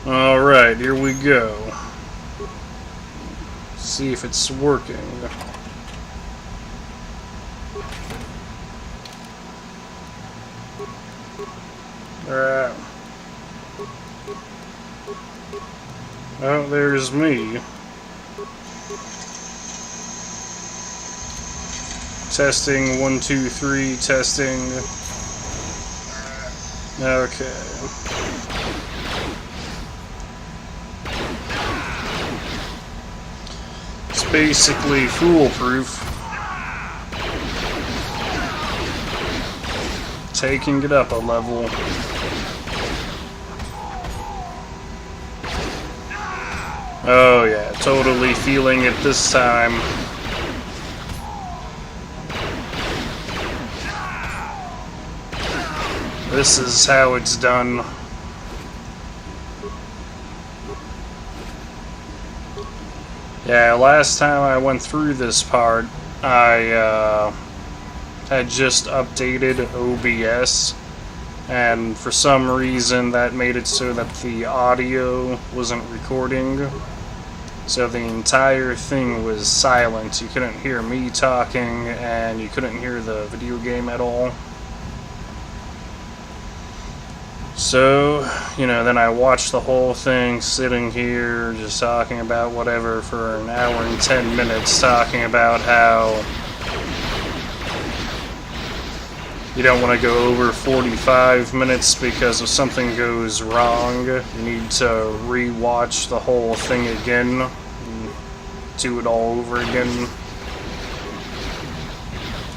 Alright, here we go. See if it's working. Alright. Oh, there's me. Testing, 1, 2, 3, testing. Okay. It's basically foolproof. Taking it up a level. Oh yeah, totally feeling it this time. This is how it's done. Yeah, last time I went through this part, I had just updated OBS, and for some reason that made it so that the audio wasn't recording. So the entire thing was silent. You couldn't hear me talking, and you couldn't hear the video game at all. So, you know, then I watched the whole thing sitting here just talking about whatever for an hour and 10 minutes, talking about how you don't want to go over 45 minutes because if something goes wrong, you need to re-watch the whole thing again and do it all over again.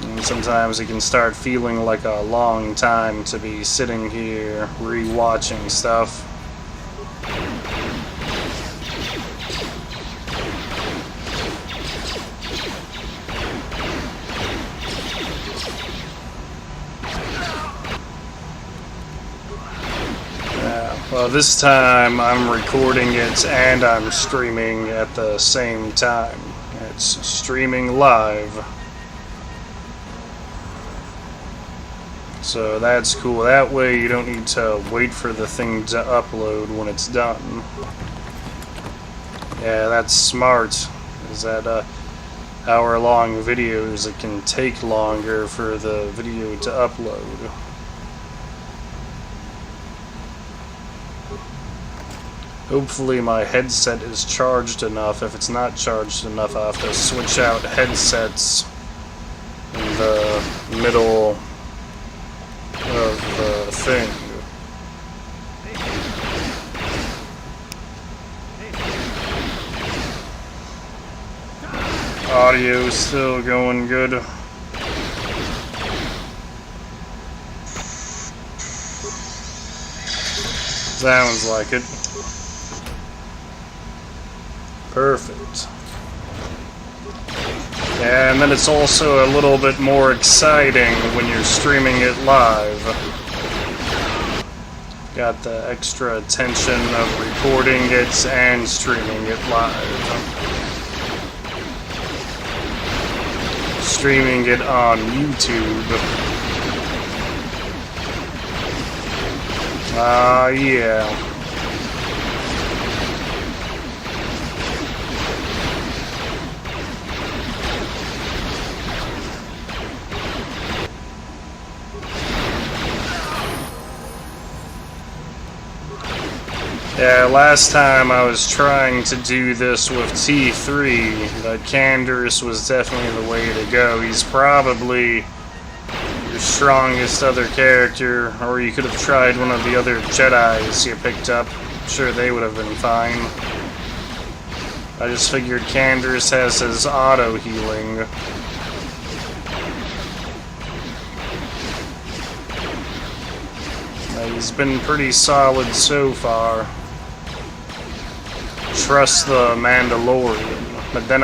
And sometimes it can start feeling like a long time to be sitting here re-watching stuff. Well, this time I'm recording it and I'm streaming at the same time. It's streaming live. So that's cool. That way you don't need to wait for the thing to upload when it's done. Yeah, that's smart. Is that hour-long videos, it can take longer for the video to upload. Hopefully my headset is charged enough. If it's not charged enough, I'll have to switch out headsets in the middle of the thing. Audio's still going good. Sounds like it. Perfect. And then it's also a little bit more exciting when you're streaming it live. Got the extra attention of recording it and streaming it live. Streaming it on YouTube. Yeah. Yeah, last time I was trying to do this with T3, but Canderous was definitely the way to go. He's probably your strongest other character, or you could have tried one of the other Jedis you picked up. I'm sure they would have been fine. I just figured Canderous has his auto-healing. He's been pretty solid so far. Trust the Mandalorian, but then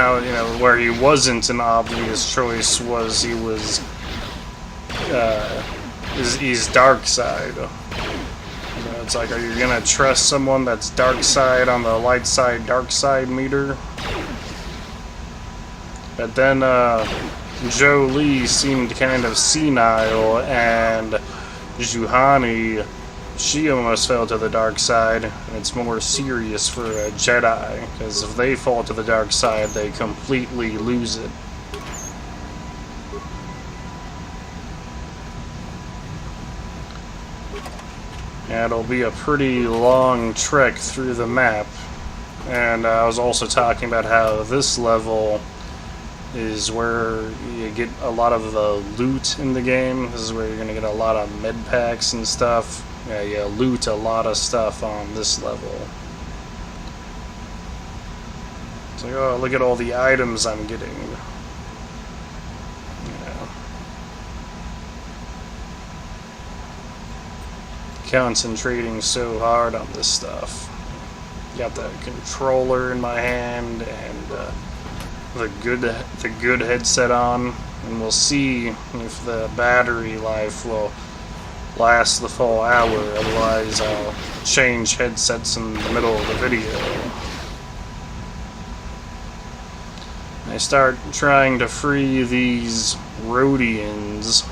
where he wasn't an obvious choice was he's dark side. It's like, are you gonna trust someone that's dark side on the light side, dark side meter? But then Jolie seemed kind of senile, and Juhani she almost fell to the dark side, and it's more serious for a Jedi, because if they fall to the dark side, they completely lose it. And it'll be a pretty long trek through the map. And I was also talking about how this level is where you get a lot of the loot in the game. This is where you're going to get a lot of med packs and stuff. Yeah, you loot a lot of stuff on this level. It's like, oh, look at all the items I'm getting. Yeah. Concentrating so hard on this stuff. Got the controller in my hand and the good headset on, and we'll see if the battery life will last the full hour. Otherwise, I'll change headsets in the middle of the video. I start trying to free these Rhodians,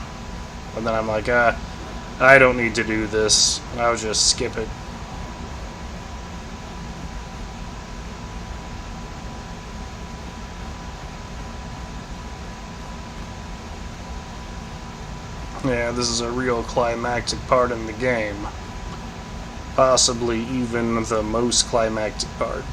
and then I'm like, I don't need to do this. I'll just skip it. Yeah, this is a real climactic part in the game. Possibly even the most climactic part.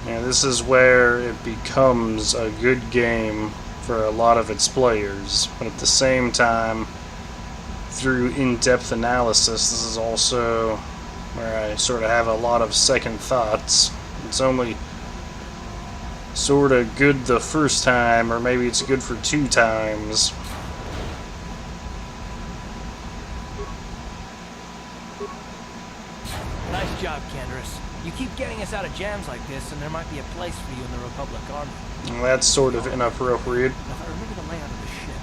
Yeah, this is where it becomes a good game for a lot of its players. But at the same time, through in-depth analysis, this is also where I sort of have a lot of second thoughts. It's only sort of good the first time, or maybe it's good for 2 times. Nice job, Canderous. You keep getting us out of jams like this, and there might be a place for you in the Republic Army. Well, that's sort of inappropriate. If I remember the layout of the ship,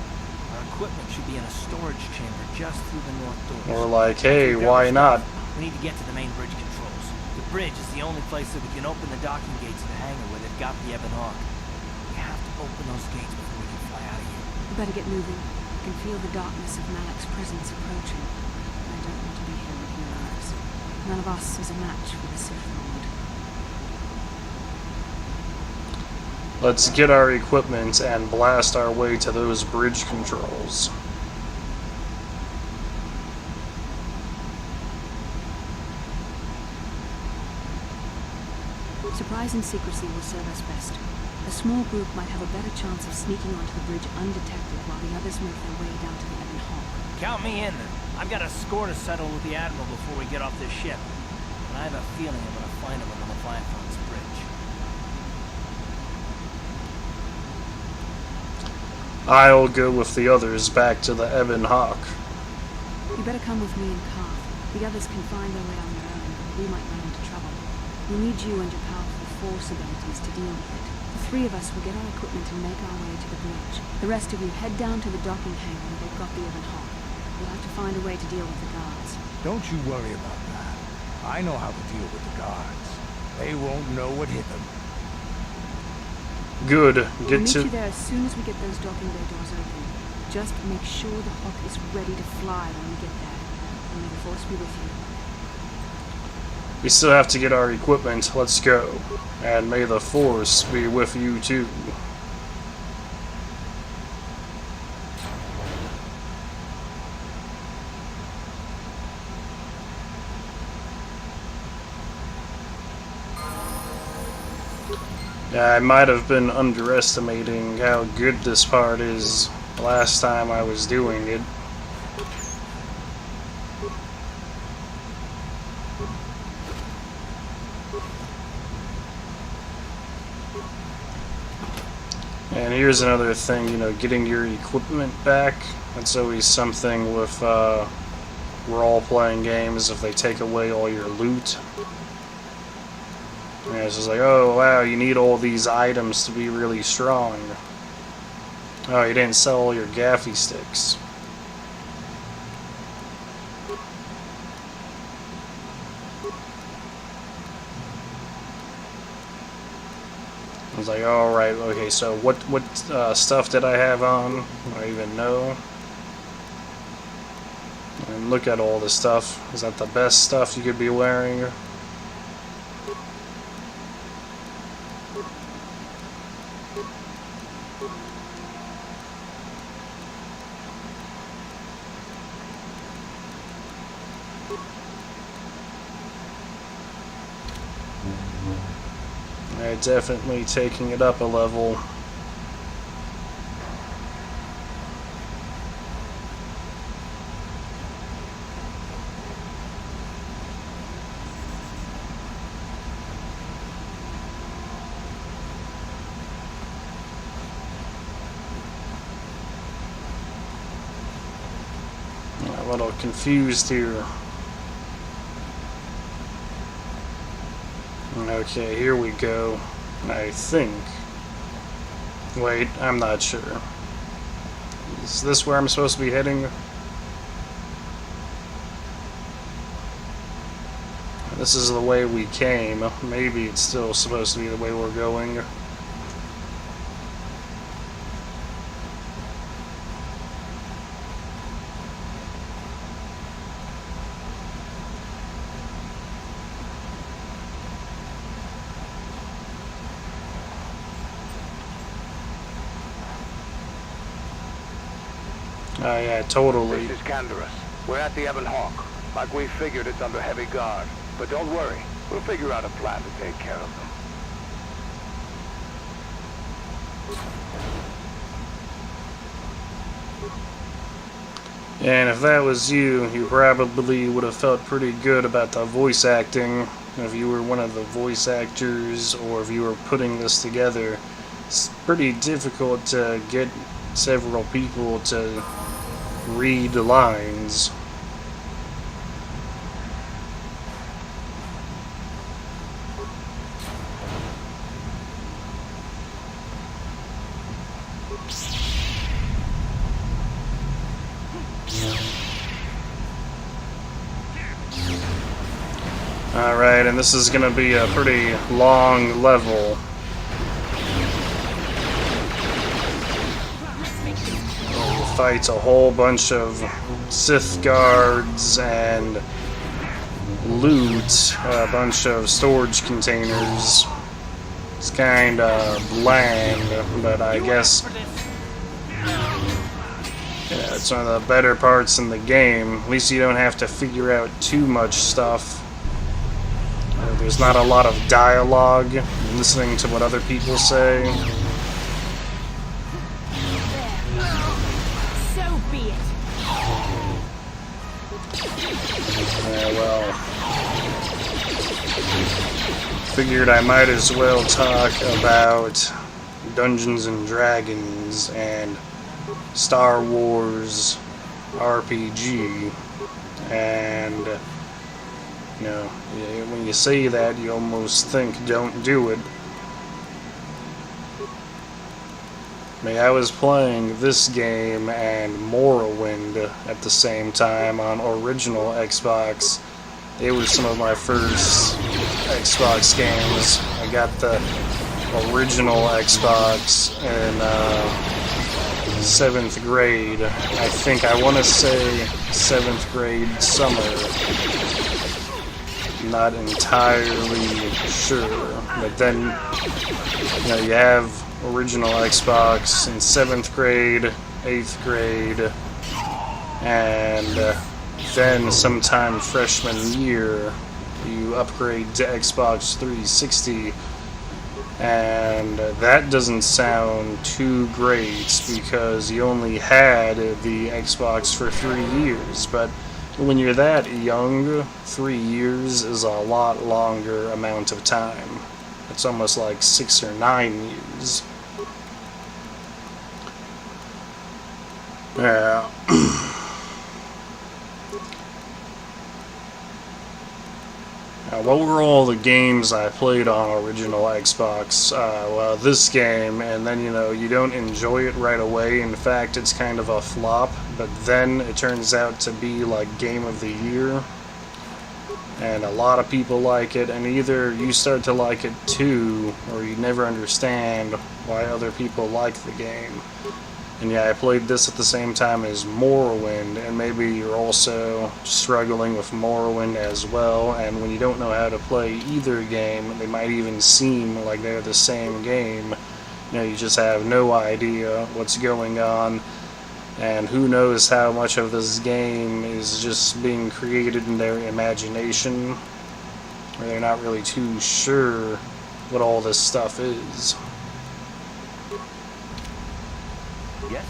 our equipment should be in a storage chamber just through the north doors. Or like, hey, why not? We need to get to the main bridge controls. The bridge is the only place that we can open the docking gates to the hangar where they've got the Ebon Hawk. We have to open those gates before we can fly out of here. We better get moving. I can feel the darkness of Malak's presence approaching. I don't want to be here with your eyes. None of us is a match for the Sith Lord. Let's get our equipment and blast our way to those bridge controls. Surprise and secrecy will serve us best. A small group might have a better chance of sneaking onto the bridge undetected while the others make their way down to the Ebon Hawk. Count me in, then. I've got a score to settle with the Admiral before we get off this ship. And I have a feeling I'm going to find him on the Leviathan's bridge. I'll go with the others back to the Ebon Hawk. You better come with me and Carth. The others can find their way on their own, but we might run into trouble. We'll need you and your powerful force abilities to deal with it. The 3 of us will get our equipment and make our way to the bridge. The rest of you head down to the docking hangar where they've got the Ebon Hawk. We'll have to find a way to deal with the guards. Don't you worry about that. I know how to deal with the guards. They won't know what hit them. Good. We'll meet you there as soon as we get those docking bay doors open. Just make sure the Hawk is ready to fly when we get there. And may the Force be with you. We still have to get our equipment. Let's go. And may the Force be with you too. Yeah, I might have been underestimating how good this part is last time I was doing it. And here's another thing, you know, getting your equipment back. That's always something with role-playing games if they take away all your loot. And it's just like, oh wow, you need all these items to be really strong. Oh, you didn't sell all your gaffy sticks. I was like, alright, okay, so what stuff did I have on? I don't even know. And look at all this stuff. Is that the best stuff you could be wearing? Definitely taking it up a level. I'm a little confused here. Okay, here we go. I think. Wait, I'm not sure. Is this where I'm supposed to be heading? This is the way we came. Maybe it's still supposed to be the way we're going. Oh yeah, totally. This is Canderous. We're at the Ebon Hawk. Like we figured, it's under heavy guard. But don't worry, we'll figure out a plan to take care of them. And if that was you, you probably would have felt pretty good about the voice acting. If you were one of the voice actors, or if you were putting this together, it's pretty difficult to get several people to read lines. Alright, and this is going to be a pretty long level. Fights a whole bunch of Sith guards and loot a bunch of storage containers. It's kind of bland, but I guess yeah, it's one of the better parts in the game. At least you don't have to figure out too much stuff. There's not a lot of dialogue, listening to what other people say. Well, figured I might as well talk about Dungeons and Dragons and Star Wars RPG. And, you know, when you say that, you almost think don't do it. I mean, I was playing this game and Morrowind at the same time on original Xbox. It was some of my first Xbox games. I got the original Xbox in 7th grade. I think I want to say 7th grade summer. Not entirely sure. But then, you know, you have original Xbox in 7th grade, 8th grade, and then sometime freshman year you upgrade to Xbox 360, and that doesn't sound too great because you only had the Xbox for 3 years, but when you're that young, 3 years is a lot longer amount of time. It's almost like 6 or 9 years. Yeah. What were all the games I played on original Xbox? Well, this game, and then, you know, you don't enjoy it right away. In fact, it's kind of a flop, but then it turns out to be like Game of the Year. And a lot of people like it, and either you start to like it too, or you never understand why other people like the game. And yeah, I played this at the same time as Morrowind, and maybe you're also struggling with Morrowind as well, and when you don't know how to play either game, they might even seem like they're the same game. You know, you just have no idea what's going on, and who knows how much of this game is just being created in their imagination, or they're not really too sure what all this stuff is. Yes?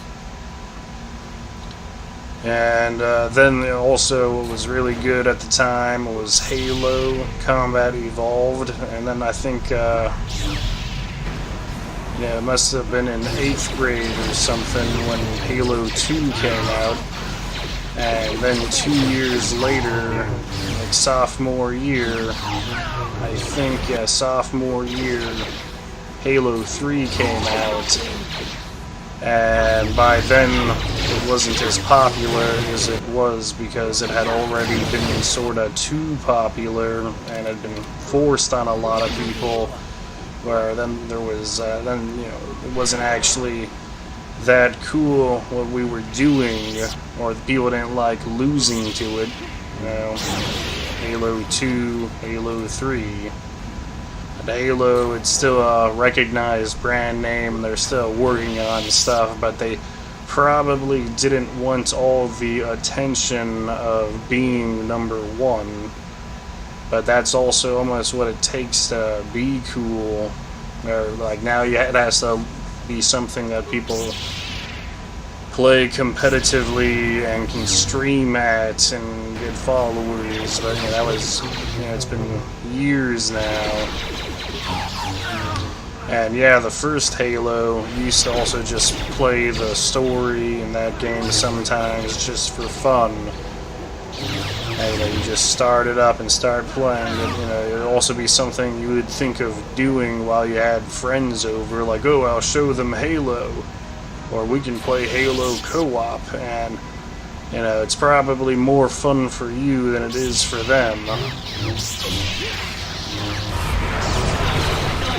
And then also what was really good at the time was Halo Combat Evolved, and then I think yeah, it must have been in 8th grade or something when Halo 2 came out, and then 2 years later, like sophomore year, I think, yeah, sophomore year, Halo 3 came out. And by then, it wasn't as popular as it was because it had already been sort of too popular and had been forced on a lot of people. Where then there was, then you know, it wasn't actually that cool what we were doing, or the people didn't like losing to it. You know, Halo 2, Halo 3. Halo, it's still a recognized brand name, they're still working on stuff, but they probably didn't want all the attention of being #1. But that's also almost what it takes to be cool. Or like now it has to be something that people play competitively and can stream at and get followers. But you know, that was, you know, it's been years now. And yeah, the first Halo used to also just play the story in that game sometimes just for fun. And, you know, you just start it up and start playing it. You know, it would also be something you would think of doing while you had friends over, like, oh, I'll show them Halo, or we can play Halo co-op, and you know, it's probably more fun for you than it is for them.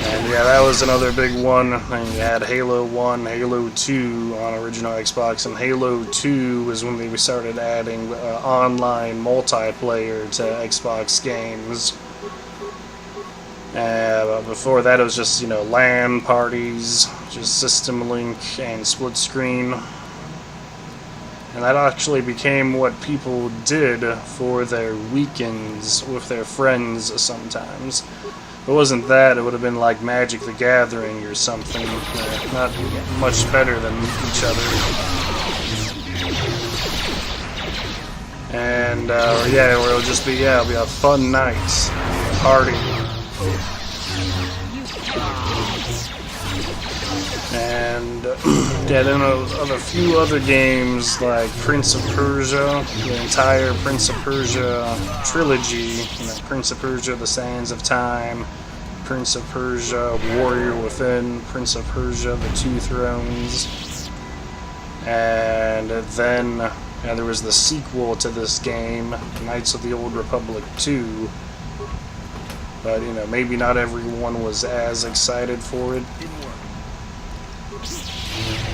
And yeah, that was another big one. And you had Halo 1, Halo 2 on original Xbox, and Halo 2 was when they started adding online multiplayer to Xbox games. Before that, it was just, you know, LAN parties, just System Link and split screen. And that actually became what people did for their weekends with their friends sometimes. If it wasn't that, it would have been like Magic the Gathering or something. Not much better than each other. And, yeah, where it'll just be, yeah, it'll be a fun night. Party. And, yeah, then a few other games like Prince of Persia, the entire Prince of Persia trilogy, you know, Prince of Persia, The Sands of Time, Prince of Persia, Warrior Within, Prince of Persia, The Two Thrones, and then there was the sequel to this game, Knights of the Old Republic 2, but, you know, maybe not everyone was as excited for it.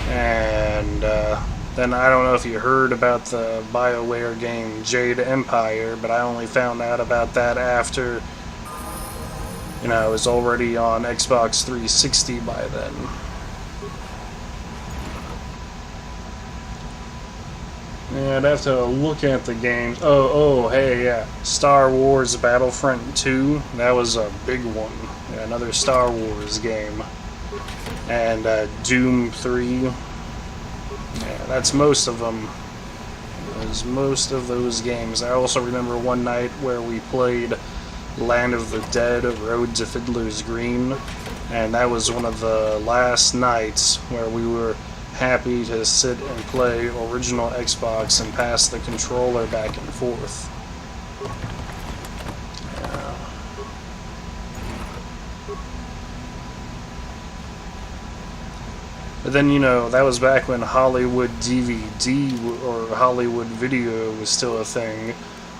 And then I don't know if you heard about the BioWare game Jade Empire, but I only found out about that after, you know, it was already on Xbox 360 by then. Yeah, I'd have to look at the games. Oh, hey, yeah. Star Wars Battlefront 2, that was a big one. Yeah, another Star Wars game. And Doom 3. Yeah, that's most of them. There's most of those games. I also remember one night where we played Land of the Dead, Road to Fiddler's Green, and that was one of the last nights where we were happy to sit and play original Xbox and pass the controller back and forth. But then, you know, that was back when Hollywood DVD or Hollywood Video was still a thing.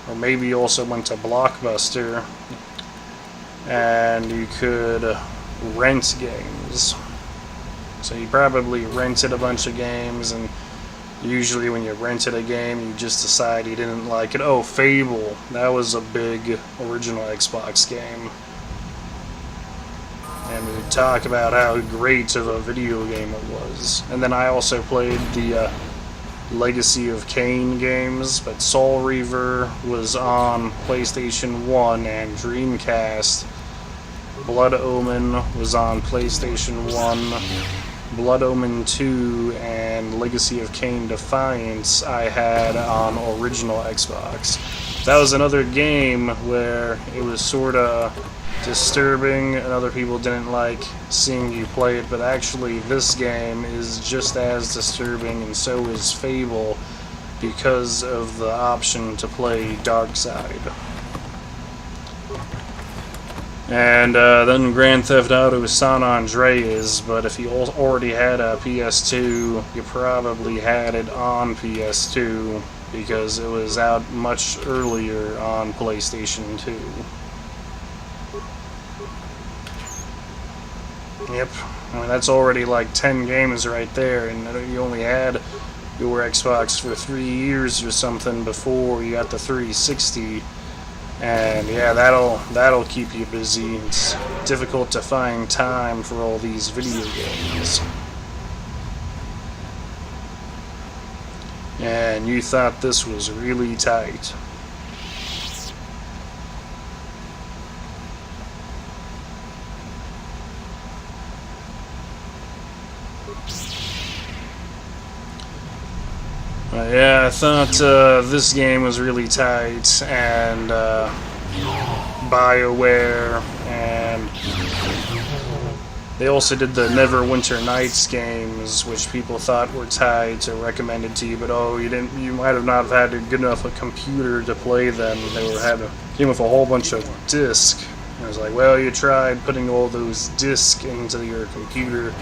Or maybe you also went to Blockbuster and you could rent games. So he probably rented a bunch of games, and usually when you rented a game, you just decide you didn't like it. Oh, Fable. That was a big original Xbox game. And we would talk about how great of a video game it was. And then I also played the Legacy of Kain games, but Soul Reaver was on PlayStation 1 and Dreamcast. Blood Omen was on PlayStation 1. Blood Omen 2 and Legacy of Kain Defiance I had on original Xbox. That was another game where it was sort of disturbing and other people didn't like seeing you play it, but actually this game is just as disturbing, and so is Fable, because of the option to play Dark Side. And then Grand Theft Auto San Andreas, but if you already had a PS2, you probably had it on PS2 because it was out much earlier on PlayStation 2. Yep, I mean that's already like 10 games right there, and you only had your Xbox for 3 years or something before you got the 360. And yeah, that'll keep you busy. It's difficult to find time for all these video games. And you thought this was really tight. Yeah, I thought this game was really tight, and BioWare, and they also did the Neverwinter Nights games, which people thought were tight, so recommended to you, but oh, you might have not had a good enough a computer to play them. They came with a whole bunch of discs. I was like, well, you tried putting all those discs into your computer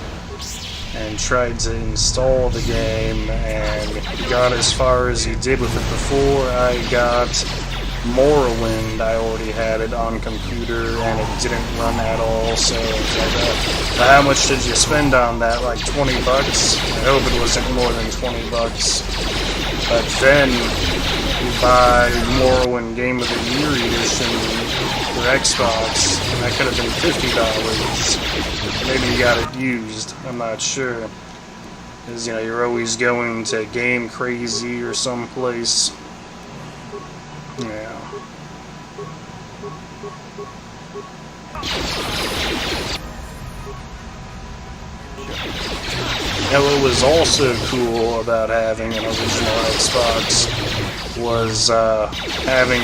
and tried to install the game, and you got as far as you did with it. Before I got Morrowind, I already had it on computer, and it didn't run at all, so like, how much did you spend on that? Like 20 bucks? I hope it wasn't more than 20 bucks. But then, you buy Morrowind Game of the Year edition for Xbox, and that could have been $50. Maybe you got it used, I'm not sure. Because, you know, you're always going to Game Crazy or someplace. Yeah. Now, what was also cool about having an original Xbox was having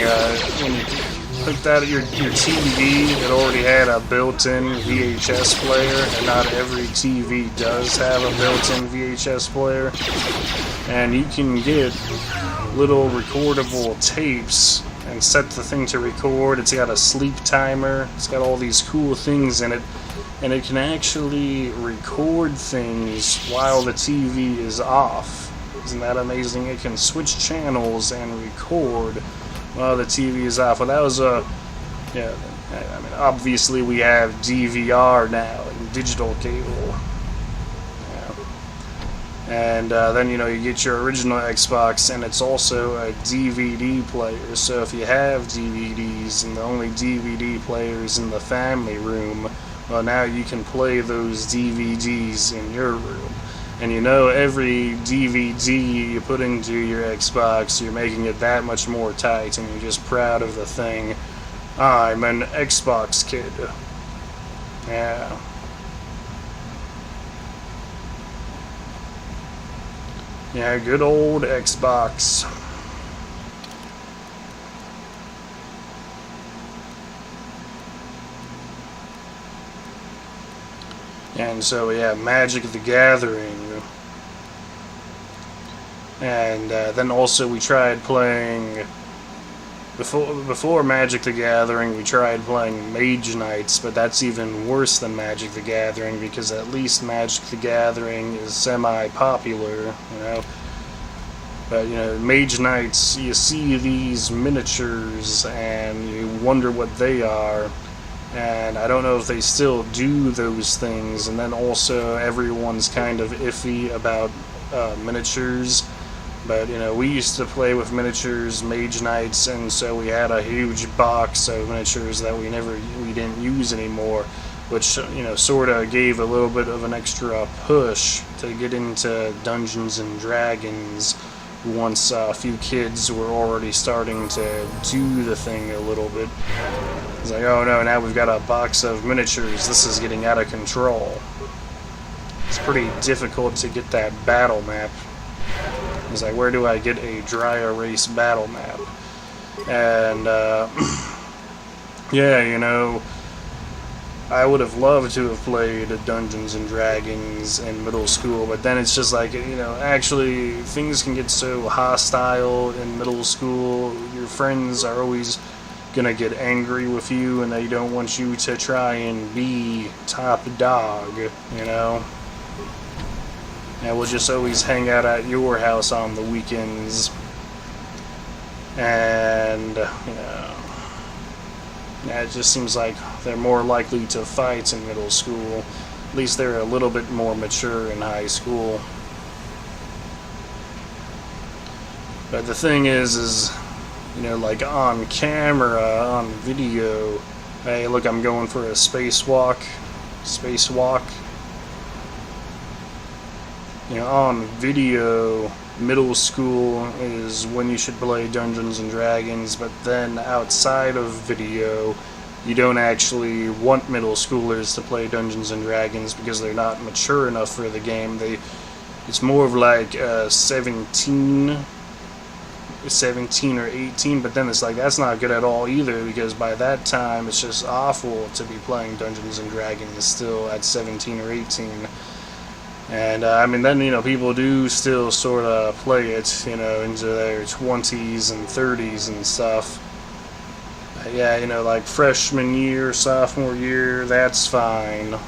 when you hooked out your TV, it already had a built-in VHS player, and not every TV does have a built-in VHS player. And you can get little recordable tapes and set the thing to record. It's got a sleep timer, it's got all these cool things in it, and it can actually record things while the TV is off. Isn't that amazing? It can switch channels and record while the TV is off. Well, that was yeah, I mean, obviously we have DVR now and digital cable. Yeah. And then, you know, you get your original Xbox, and it's also a DVD player. So if you have DVDs and the only DVD players in the family room, well, now you can play those DVDs in your room. And you know, every DVD you put into your Xbox, you're making it that much more tight, and you're just proud of the thing. I'm an Xbox kid. Yeah. Yeah, good old Xbox. And so, yeah, Magic the Gathering. And then also we tried playing, before Magic the Gathering, we tried playing Mage Knights, but that's even worse than Magic the Gathering, because at least Magic the Gathering is semi-popular, you know. But, you know, Mage Knights, you see these miniatures, and you wonder what they are. and I don't know if they still do those things. And then also everyone's kind of iffy about miniatures. But, you know, we used to play with miniatures, Mage Knights, and so we had a huge box of miniatures that we didn't use anymore, which, you know, sort of gave a little bit of an extra push to get into Dungeons and Dragons once a few kids were already starting to do the thing a little bit. It's like, oh no, now we've got a box of miniatures, this is getting out of control. It's pretty difficult to get that battle map. It's like, where do I get a dry erase battle map? And, yeah, you know, I would have loved to have played Dungeons and Dragons in middle school, but then it's just like, you know, actually, things can get so hostile in middle school. Your friends are always gonna get angry with you, and they don't want you to try and be top dog, you know? And we'll just always hang out at your house on the weekends. And, you know, yeah, it just seems like they're more likely to fight in middle school. At least they're a little bit more mature in high school. But the thing is, you know, like on camera, on video, hey, look, I'm going for a spacewalk. You know, on video, middle school is when you should play Dungeons and Dragons, but then outside of video, you don't actually want middle schoolers to play Dungeons and Dragons because they're not mature enough for the game. It's more of like 17 or 18, but then it's like, that's not good at all either, because by that time it's just awful to be playing Dungeons and Dragons still at 17 or 18. And, I mean, then, you know, people do still sort of play it, you know, into their 20s and 30s and stuff. But yeah, you know, like freshman year, sophomore year, that's fine.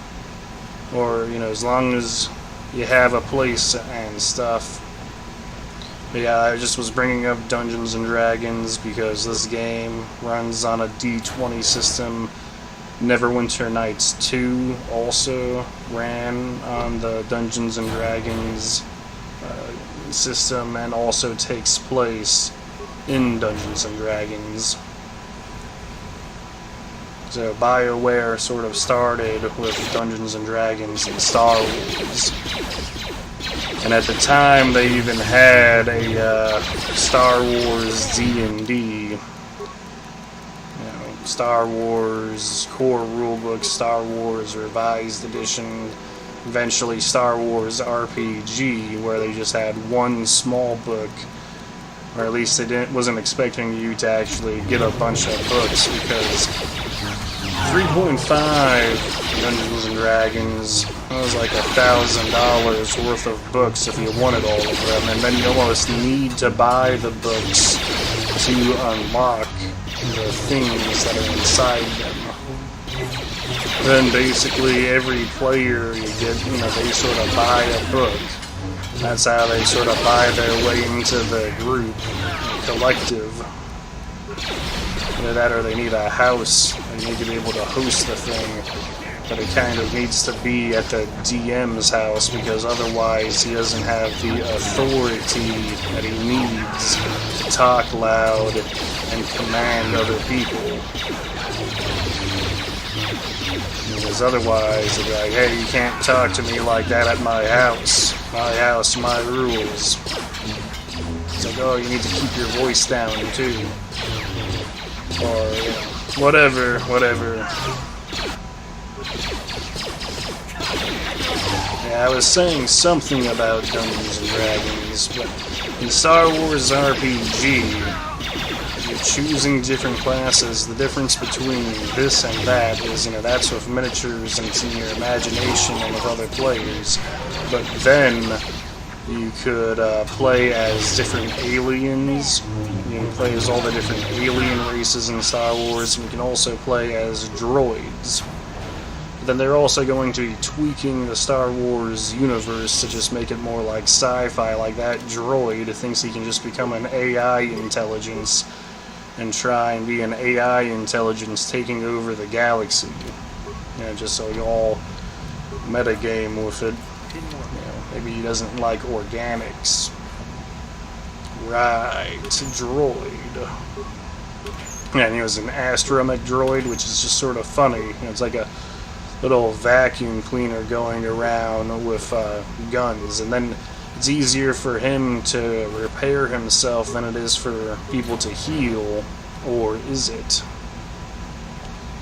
Or, you know, as long as you have a place and stuff. But yeah, I just was bringing up Dungeons and Dragons because this game runs on a D20 system. Neverwinter Nights 2 also ran on the Dungeons and Dragons system, and also takes place in Dungeons and Dragons. So BioWare sort of started with Dungeons and Dragons and Star Wars. And at the time they even had a Star Wars D&D. Star Wars Core Rulebook, Star Wars Revised Edition, eventually Star Wars RPG, where they just had one small book, or at least they wasn't expecting you to actually get a bunch of books, because 3.5 Dungeons and Dragons, that was like $1,000 worth of books if you wanted all of them, and then you almost need to buy the books to unlock the things that are inside them. Then basically every player you get, you know, they sort of buy a book. That's how they sort of buy their way into the group, collective. Either that or they need a house. They need to be able to host the thing. But it kind of needs to be at the DM's house, because otherwise he doesn't have the authority that he needs to talk loud and command other people. Because otherwise they'll be like, hey, you can't talk to me like that at my house. My house, my rules. It's like, oh, you need to keep your voice down too. Or, you know, whatever. Yeah, I was saying something about Dungeons and Dragons, but in Star Wars RPG, you're choosing different classes. The difference between this and that is, you know, that's with miniatures and it's in your imagination and with other players. But then you could play as different aliens. You can play as all the different alien races in Star Wars, and you can also play as droids. Then they're also going to be tweaking the Star Wars universe to just make it more like sci-fi, like that droid thinks he can just become an AI intelligence and try and be an AI intelligence taking over the galaxy. You know, just so you all metagame with it. You know, maybe he doesn't like organics. Right, droid. Yeah, and he was an astromech droid, which is just sort of funny. You know, it's like a little vacuum cleaner going around with guns, and then it's easier for him to repair himself than it is for people to heal, or is it?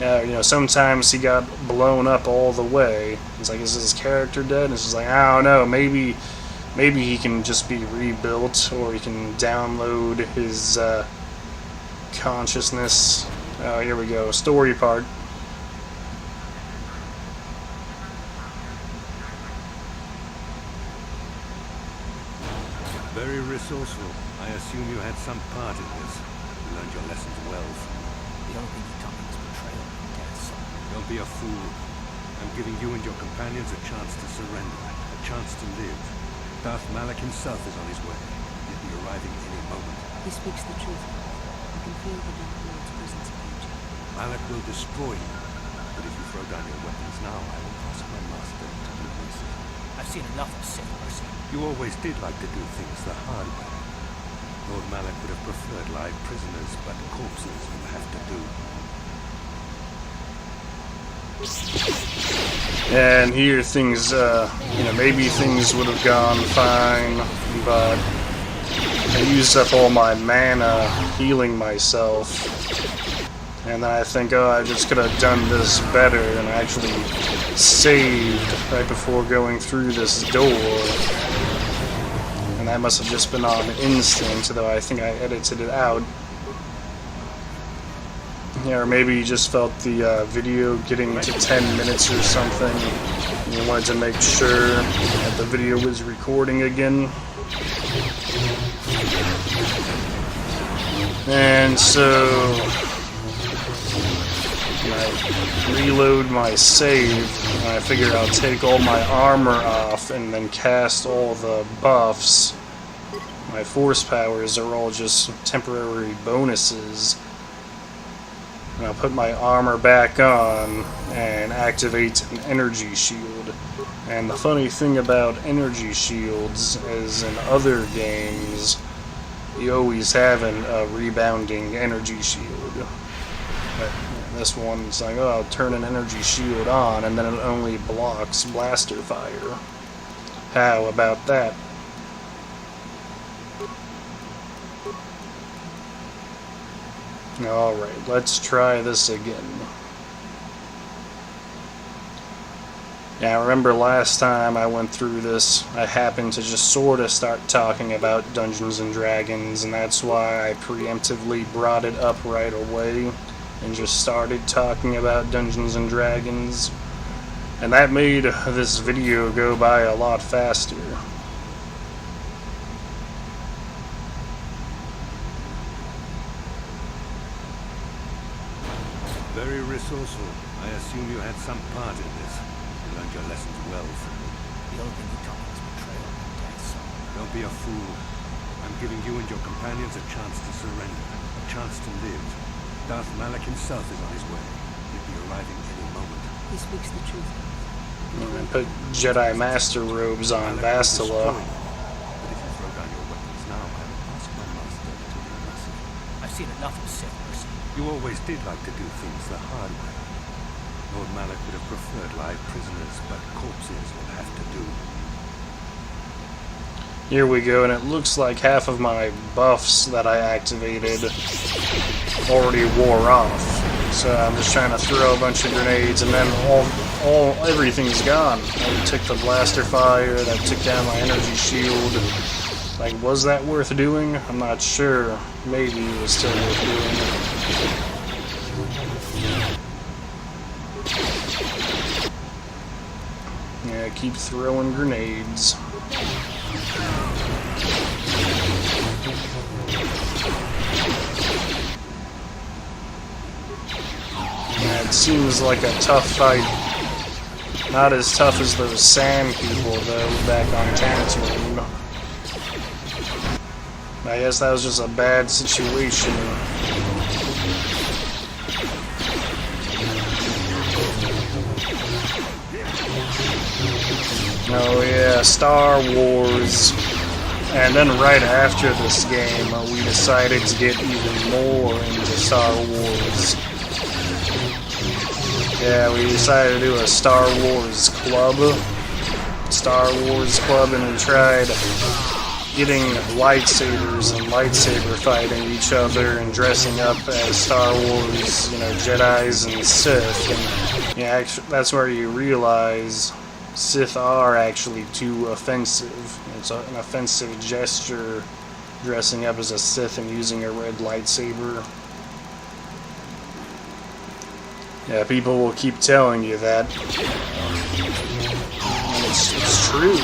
You know, sometimes he got blown up all the way. It's like, is his character dead? And it's just like, I don't know, maybe he can just be rebuilt, or he can download his consciousness. Oh, here we go, story part. Very resourceful. I assume you had some part in this. You learned your lessons well. The only thing you taught me was betrayal and death, son. Don't be a fool. I'm giving you and your companions a chance to surrender, a chance to live. Darth Malak himself is on his way. He'll be arriving any moment. He speaks the truth. I can feel the Dark Lord's presence approaching. Malak will destroy you. But if you throw down your weapons now, I will ask my master to do this. I've seen enough of Sith mercy. You always did like to do things the hard way. Lord Malak would have preferred live prisoners, but corpses will have to do. And here things, you know, maybe things would have gone fine, but I used up all my mana healing myself. And then I think, oh, I just could have done this better, and I actually saved right before going through this door. And that must have just been on instinct, though I think I edited it out. Yeah, or maybe you just felt the video getting to 10 minutes or something. You wanted to make sure that the video was recording again. And so I reload my save, and I figure I'll take all my armor off and then cast all the buffs. My force powers are all just temporary bonuses. And I'll put my armor back on and activate an energy shield. And the funny thing about energy shields is in other games, you always have a rebounding energy shield. But this one's like, oh, I'll turn an energy shield on and then it only blocks blaster fire. How about that? Alright, let's try this again. Yeah, I remember last time I went through this, I happened to just sort of start talking about Dungeons and Dragons, and that's why I preemptively brought it up right away and just started talking about Dungeons and Dragons. And that made this video go by a lot faster. Very resourceful. I assume you had some part in this. You learned your lessons well. The only thing you taught me was betrayal and death, son. Don't be a fool. I'm giving you and your companions a chance to surrender, a chance to live. Darth Malak himself is on his way. He'll be arriving any moment. He speaks the truth. And put Jedi Master robes on Bastila. But if you throw down your weapons now, I will ask my master to do this. I've seen enough of Sith mercy. You always did like to do things the hard way. Lord Malak would have preferred live prisoners, but corpses will have to do. Here we go, and it looks like half of my buffs that I activated already wore off. So I'm just trying to throw a bunch of grenades, and then everything's gone. I took the blaster fire, that took down my energy shield. Like, was that worth doing? I'm not sure. Maybe it was still worth doing. Yeah, keep throwing grenades. Yeah, it seems like a tough fight. Not as tough as those sand people, though, back on Tatooine. I guess that was just a bad situation Oh yeah, Star Wars. And then right after this game, we decided to get even more into Star Wars. Yeah, we decided to do a Star Wars club. And we tried getting lightsabers and lightsaber fighting each other and dressing up as Star Wars, Jedis and Sith. And yeah, actually, that's where you realize Sith are actually too offensive. It's an offensive gesture dressing up as a Sith and using a red lightsaber. Yeah, people will keep telling you that. And it's true.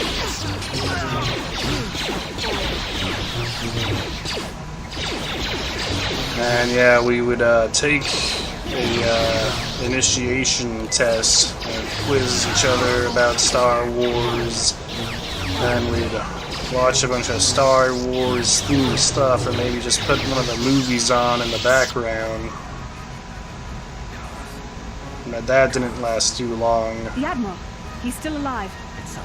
And yeah, we would take a initiation test and quiz each other about Star Wars, and we'd watch a bunch of Star Wars themed stuff, or maybe just put one of the movies on in the background. But that didn't last too long. The Admiral, he's still alive. It's not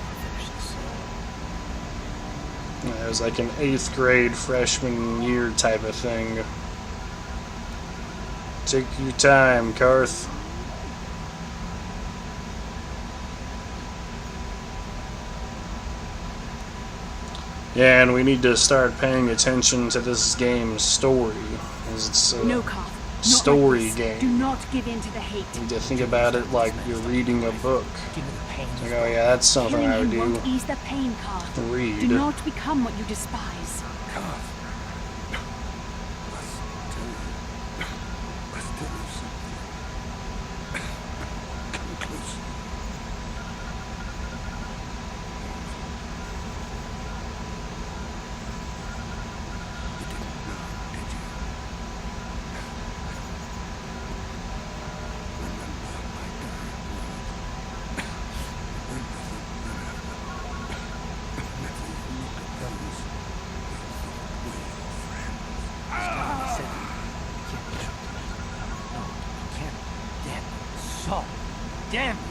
finished. It was like an 8th grade freshman year type of thing. Take your time, Karth. Yeah, and we need to start paying attention to this game's story, as it's No, Karth. story Not like this. game. Do not give in to the hate. You need to think about it like you're reading a book. Give me the pain. Like, oh yeah, that's something I would Killing you do. won't ease the pain, Karth. Read. Do not become what you despise. Let's tell you something. Come closer. You didn't know, did you? Remember my dying word. Whenever you look at those, you thought we were friends. I said, you can't be true. No, you can't. Damn it. So, damn it.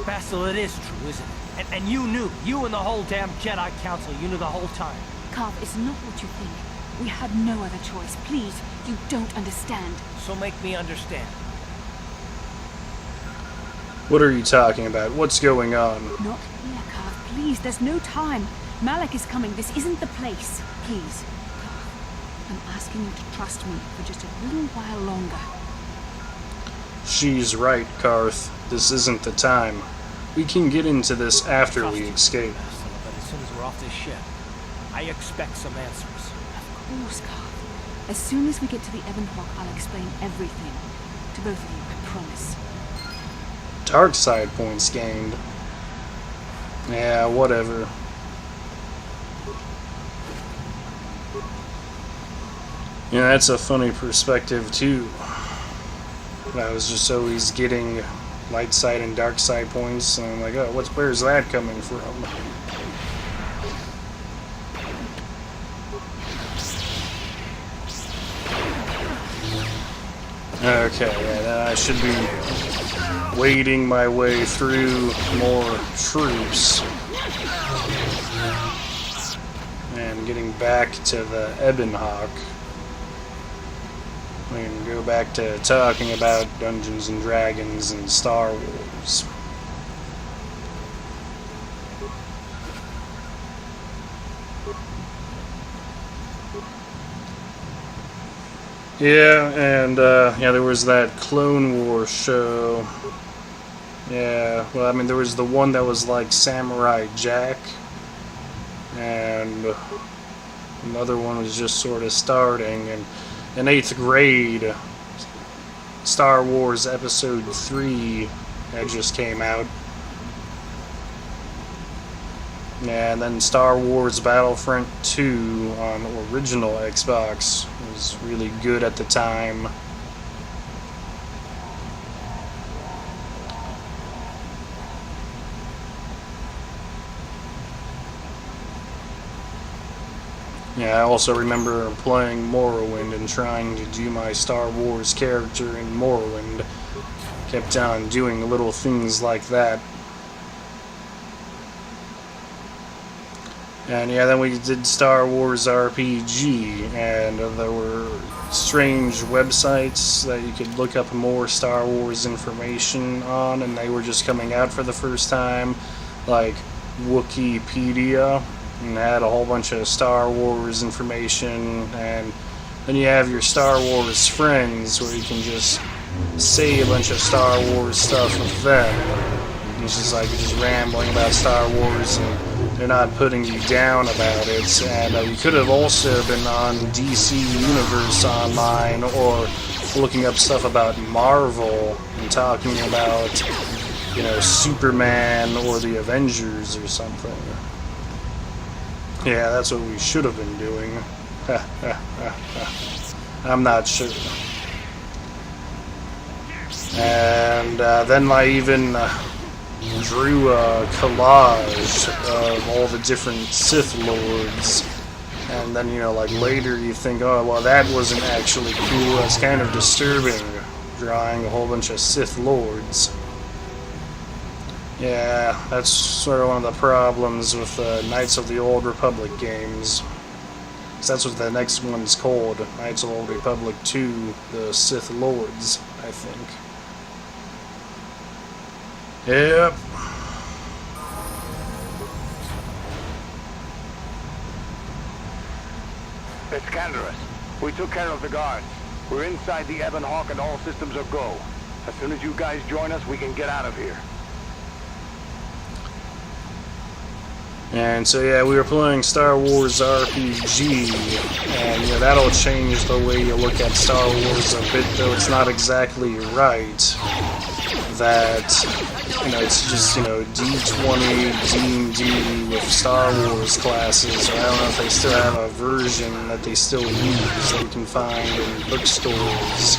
Basil, it is true, isn't it? And you knew. You and the whole damn Jedi Council, you knew the whole time. Karth, it's not what you think. We had no other choice. Please, you don't understand. So make me understand. What are you talking about? What's going on? Not here, Karth. Please, there's no time. Malak is coming. This isn't the place. Please, Karth. I'm asking you to trust me for just a little while longer. She's right, Karth. This isn't the time. We can get into this after Trust we you, escape. Basil, but as soon as we're off this ship, I expect some answers. Of course, Karth. As soon as we get to the Ebon Hawk, I'll explain everything. To both of you, I promise. Dark side points gained. Yeah, whatever. Yeah, that's a funny perspective too. I was just always getting light side and dark side points, and I'm like, oh, where's that coming from? Okay, yeah, then I should be wading my way through more troops and getting back to the Ebon Hawk. We can go back to talking about Dungeons and Dragons and Star Wars. Yeah, and yeah, there was that Clone Wars show. Yeah, well, I mean, there was the one that was like Samurai Jack, and another one was just sort of starting, and in 8th grade, Star Wars Episode 3 that just came out. Yeah, and then Star Wars Battlefront 2 on original Xbox was really good at the time. Yeah, I also remember playing Morrowind and trying to do my Star Wars character in Morrowind. Kept on doing little things like that. And yeah, then we did Star Wars RPG, and there were strange websites that you could look up more Star Wars information on, and they were just coming out for the first time, like Wikipedia, and had a whole bunch of Star Wars information. And then you have your Star Wars friends, where you can just say a bunch of Star Wars stuff with them. It's just like you're just rambling about Star Wars, and they're not putting you down about it. And you could have also been on DC Universe Online, or looking up stuff about Marvel and talking about, you know, Superman or the Avengers or something. Yeah, that's what we should have been doing. I'm not sure. And then I even drew a collage of all the different Sith Lords. And then, you know, like later you think, oh, well, that wasn't actually cool. That's kind of disturbing, drawing a whole bunch of Sith Lords. Yeah, that's sort of one of the problems with Knights of the Old Republic games. 'Cause that's what the next one's called, Knights of the Old Republic 2, the Sith Lords, I think. Yep. It's Canderous. We took care of the guards. We're inside the Ebon Hawk and all systems are go. As soon as you guys join us, we can get out of here. And so yeah, we were playing Star Wars RPG, and you know, that'll change the way you look at Star Wars a bit, though it's not exactly right that, you know, it's just, you know, D20, D&D with Star Wars classes, or I don't know if they still have a version that they still use that you can find in bookstores.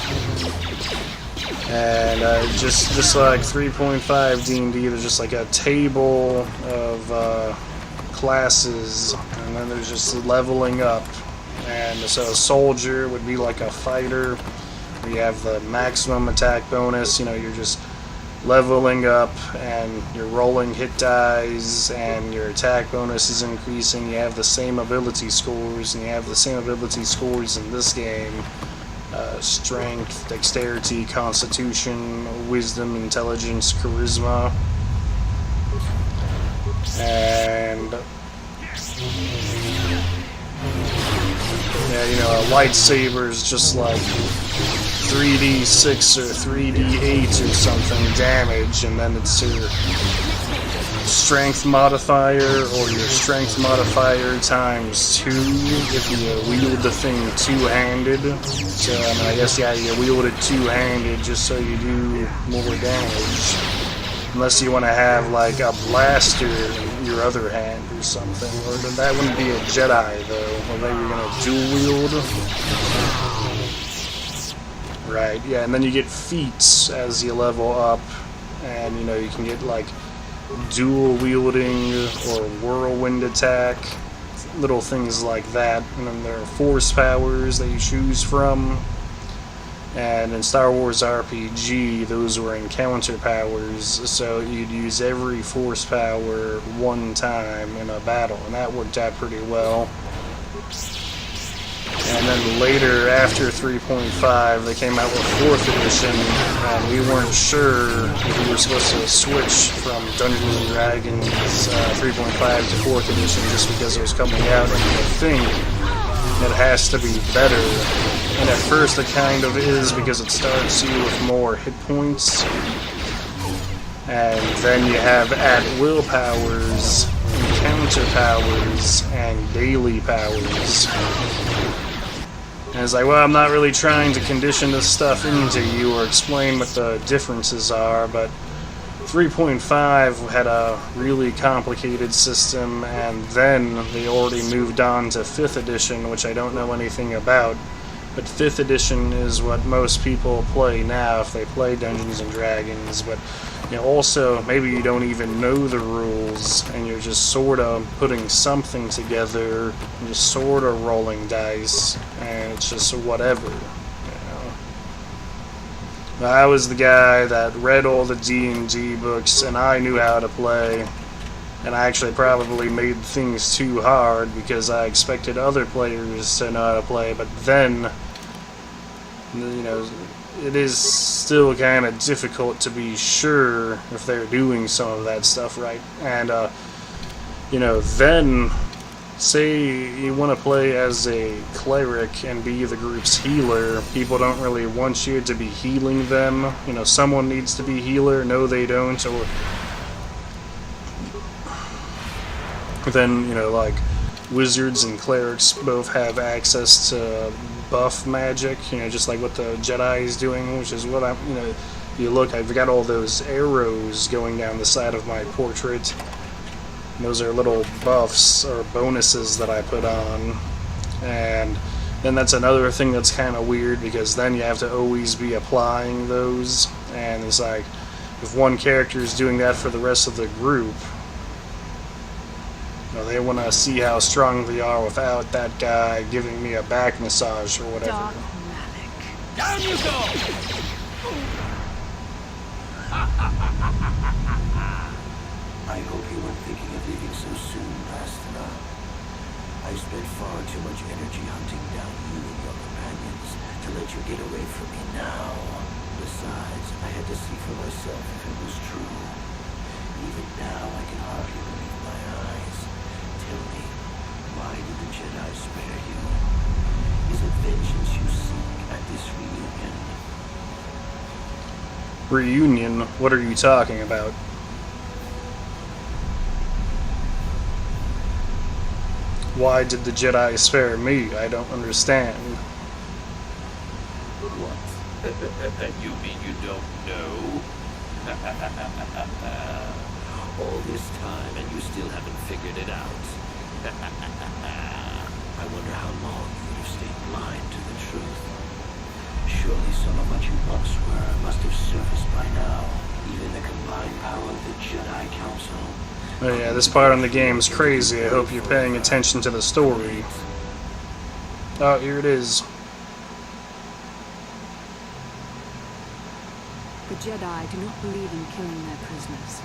And just like 3.5 D&D, there's just like a table of classes, and then there's just leveling up. And so a soldier would be like a fighter. You have the maximum attack bonus, you know, you're just leveling up and you're rolling hit dice and your attack bonus is increasing. You have the same ability scores, and you have the same ability scores in this game. Strength, dexterity, constitution, wisdom, intelligence, charisma. And yeah, you know, a lightsaber is just like 3d6 or 3d8 or something damage, and then it's your strength modifier or your strength modifier times 2 if you wield the thing two-handed. So I mean, I guess yeah, you wield it two-handed just so you do more damage. Unless you want to have like a blaster in your other hand or something. Or that wouldn't be a Jedi though. Or maybe you're gonna dual wield. Right, yeah, and then you get feats as you level up. And you know, you can get like dual wielding or whirlwind attack. Little things like that. And then there are force powers that you choose from. And in Star Wars RPG, those were encounter powers, so you'd use every force power one time in a battle, and that worked out pretty well. And then later, after 3.5, they came out with 4th edition, and we weren't sure if we were supposed to switch from Dungeons & Dragons 3.5 to 4th edition just because it was coming out, and I think it has to be better. And at first it kind of is, because it starts you with more hit points. And then you have at-will powers, encounter powers, and daily powers. And it's like, well, I'm not really trying to condition this stuff into you or explain what the differences are, but 3.5 had a really complicated system, and then they already moved on to 5th edition, which I don't know anything about. But 5th edition is what most people play now if they play Dungeons and Dragons. But you know, also maybe you don't even know the rules and you're just sort of putting something together and just sort of rolling dice, and it's just whatever. I was the guy that read all the D&D books, and I knew how to play. And I actually probably made things too hard because I expected other players to know how to play. But then, you know, it is still kind of difficult to be sure if they're doing some of that stuff right. And, you know, then, say you want to play as a cleric and be the group's healer. People don't really want you to be healing them. You know, someone needs to be healer. No, they don't. Or then, you know, like, wizards and clerics both have access to buff magic, you know, just like what the Jedi is doing, which is what I'm, you know, you look, I've got all those arrows going down the side of my portrait. Those are little buffs or bonuses that I put on. And then that's another thing that's kind of weird, because then you have to always be applying those. And it's like, if one character is doing that for the rest of the group, you know, they want to see how strong they are without that guy giving me a back massage or whatever. Dark Malik. Down you go! I hope you weren't thinking of leaving so soon, Master. I spent far too much energy hunting down you and your companions to let you get away from me now. Besides, I had to see for myself if it was true. Even now, I can hardly believe my eyes. Tell me, why did the Jedi spare you? Is it vengeance you seek at this reunion? Reunion? What are you talking about? Why did the Jedi spare me? I don't understand. What? You mean you don't know? All this time and you still haven't figured it out. I wonder how long you would have stayed blind to the truth. Surely some of what you once were must have surfaced by now. Even the combined power of the Jedi Council. Oh yeah, this part on the game is crazy. I hope you're paying attention to the story. Oh, here it is. The Jedi do not believe in killing their prisoners.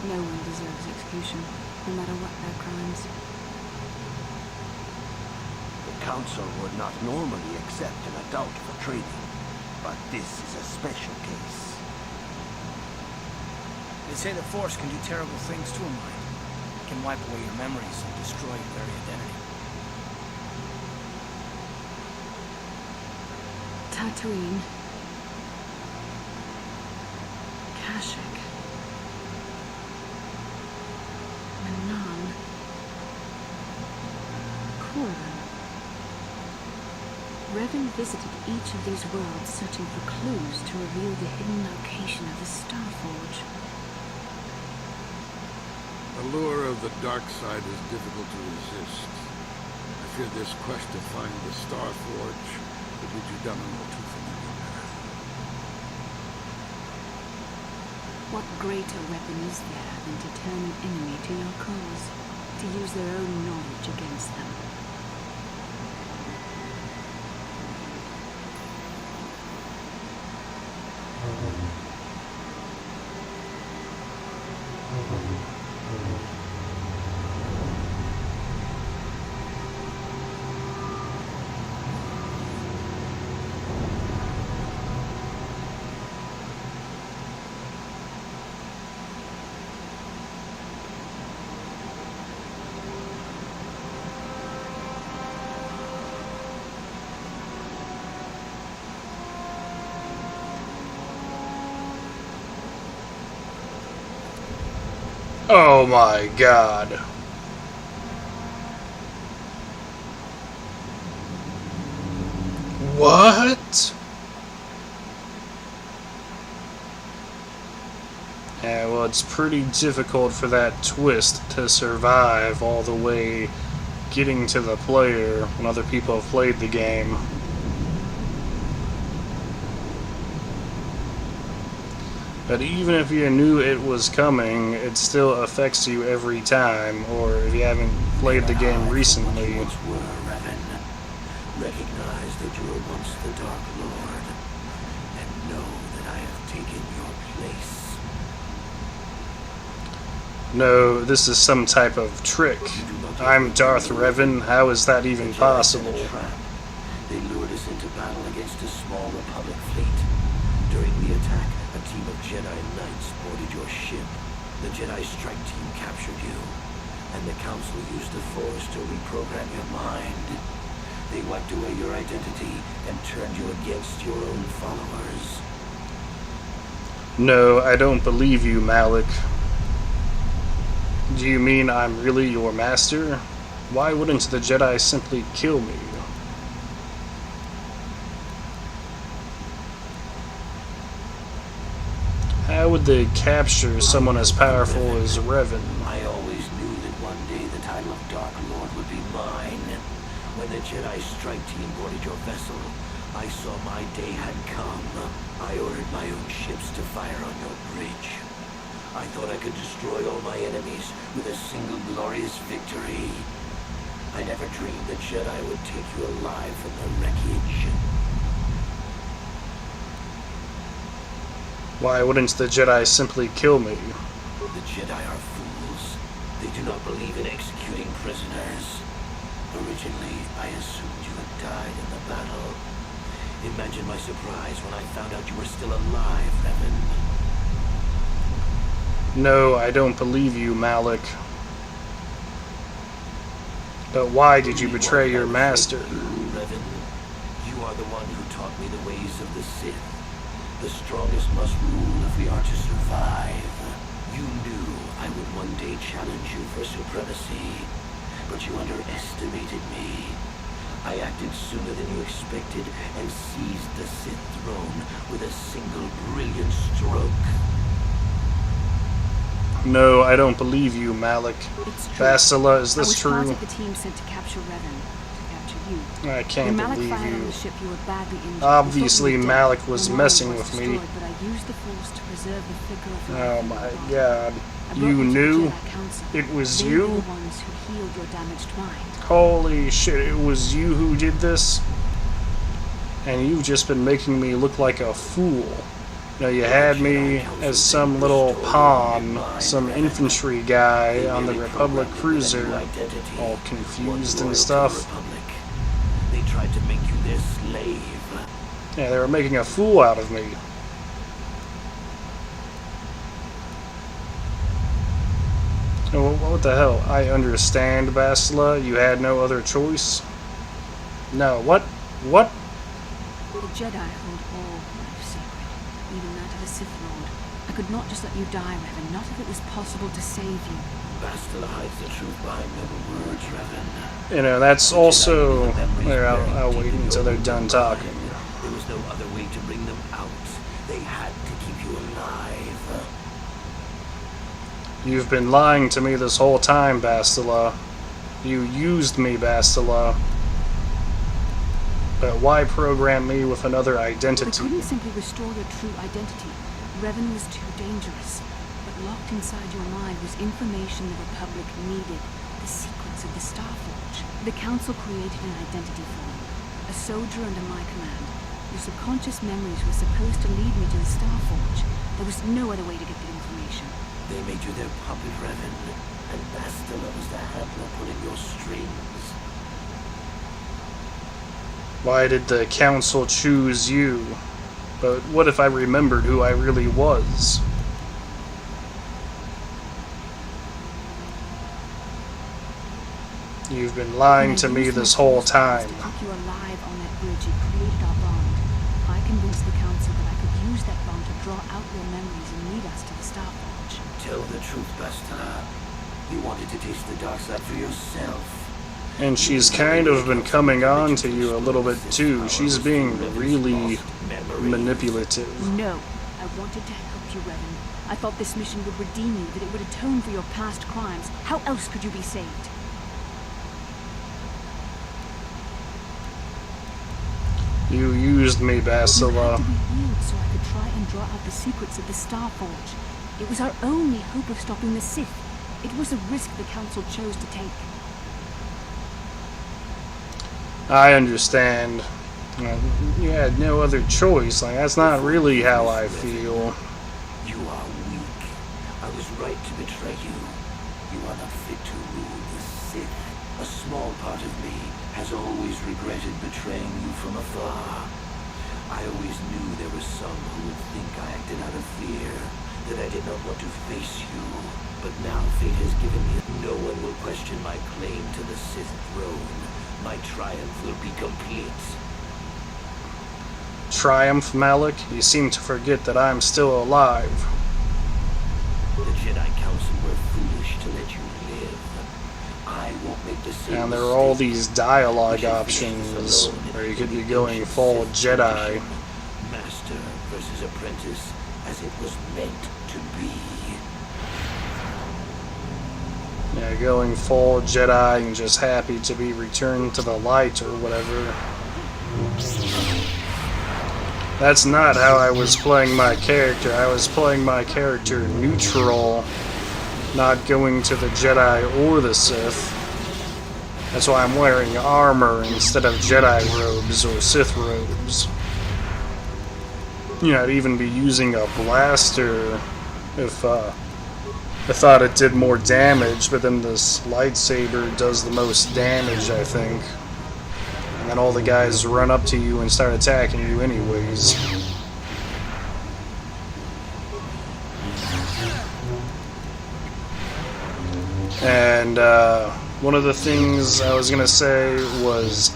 No one deserves execution, no matter what their crimes. The Council would not normally accept an adult for training, but this is a special case. They say the Force can do terrible things to a mind. It can wipe away your memories and destroy your very identity. Tatooine. Kashyyyk. Manan. Korriban. Revan visited each of these worlds searching for clues to reveal the hidden location of the Starforge. The lure of the dark side is difficult to resist. I fear this quest to find the Starforge will lead you down a more too familiar path. What greater weapon is there than to turn an enemy to your cause, to use their own knowledge against them? Oh my god. What? Yeah, well, it's pretty difficult for that twist to survive all the way getting to the player when other people have played the game. But even if you knew it was coming, it still affects you every time, or if you haven't played the game recently. Once were, Revan. Recognize that you were once the Dark Lord, and know that I have taken your place. No, this is some type of trick. I'm Darth Revan. How is that even possible? They lured us into battle against a small Republic fleet. During the attack, a team of Jedi Knights boarded your ship. The Jedi strike team captured you, and the Council used the Force to reprogram your mind. They wiped away your identity and turned you against your own followers. No, I don't believe you, Malik. Do you mean I'm really your master? Why wouldn't the Jedi simply kill me? How would they capture someone as powerful as Revan? I always knew that one day the title of Dark Lord would be mine. When the Jedi strike team boarded your vessel, I saw my day had come. I ordered my own ships to fire on your bridge. I thought I could destroy all my enemies with a single glorious victory. I never dreamed that Jedi would take you alive from the wreckage. Why wouldn't the Jedi simply kill me? The Jedi are fools. They do not believe in executing prisoners. Originally, I assumed you had died in the battle. Imagine my surprise when I found out you were still alive, Revan. No, I don't believe you, Malik. But why did you betray your master? Revan, you are the one who taught me the ways of the Sith. The strongest must rule if we are to survive. You knew I would one day challenge you for supremacy, but you underestimated me. I acted sooner than you expected and seized the Sith throne with a single brilliant stroke. No, I don't believe you, Malik. It's true. Bastila, is this I was true? part of the team sent to capture Revan, to capture you. I can't when Malik believe fired on you. the ship, you were badly injured. Obviously, You thought you were Malik dead. was Your messing mind was with me. destroyed, but I used the Force to preserve the flicker of your Oh life in my your body. god. I brought You you to the knew? Jedi Council. It was They you? were the ones who healed your damaged mind. Holy shit, it was you who did this? And you've just been making me look like a fool. You know, you had me as some little pawn, some infantry guy on the Republic cruiser, all confused and stuff. They tried to make you their slave. Yeah, they were making a fool out of me. Oh, what the hell? I understand, Bastila. You had no other choice? No, what? What? The Jedi hold all life sacred, even that of a Sith Lord. I could not just let you die, Revan, not if it was possible to save you. Bastila hides the truth behind noble words, Revan. You know, that's also... There, I'll wait until they're done talking. There was no other way to bring them out. They had to keep you alive. You've been lying to me this whole time, Bastila. You used me, Bastila. But why program me with another We identity? couldn't simply restore your true identity. Revan was too dangerous. But locked inside your mind was information the Republic needed. The secrets of the Starforge. The Council created an identity for you. A soldier under my command. Your subconscious memories were supposed to lead me to the Starforge. There was no other way to get the information. They made you their puppet, Revan. And Bastila was the handler pulling your strings. Why did the Council choose you? But what if I remembered who I really was? You've been lying to me this whole time. To keep you alive on that bridge, you created our bond. I convinced the Council that I could use that bond to draw out your memories and lead us to the Starforge. Tell the truth, Bastila. You wanted to taste the dark side for yourself. And she's kind of been coming on to you a little bit too. She's being really manipulative. No, I wanted to help you, Revan. I thought this mission would redeem you, that it would atone for your past crimes. How else could you be saved? You used me, You had Bastila. to be healed so I could try and draw out the secrets of the Starforge. It was our only hope of stopping the Sith. It was a risk the Council chose to take. I understand. You had no other choice. Like, that's not really how I feel. You are weak. I was right to betray you. You are not fit to rule the Sith. A small part of me has always regretted betraying you from afar. I always knew there were some who would think I acted out of fear, that I did not want to face you. But now fate has given me. No one will question my claim to the Sith throne. My triumph will be complete. Triumph, Malik? You seem to forget that I'm still alive. The Jedi Council were foolish to let you live. I won't make the same And there are all mistake. these dialogue options where you could be going full Jedi. Master versus apprentice, as it was meant to be. Yeah, going full Jedi and just happy to be returned to the light or whatever. That's not how I was playing my character. I was playing my character neutral, not going to the Jedi or the Sith. That's why I'm wearing armor instead of Jedi robes or Sith robes. You know, I'd even be using a blaster if I thought it did more damage, but then this lightsaber does the most damage, I think. And then all the guys run up to you and start attacking you anyways. And one of the things I was gonna say was,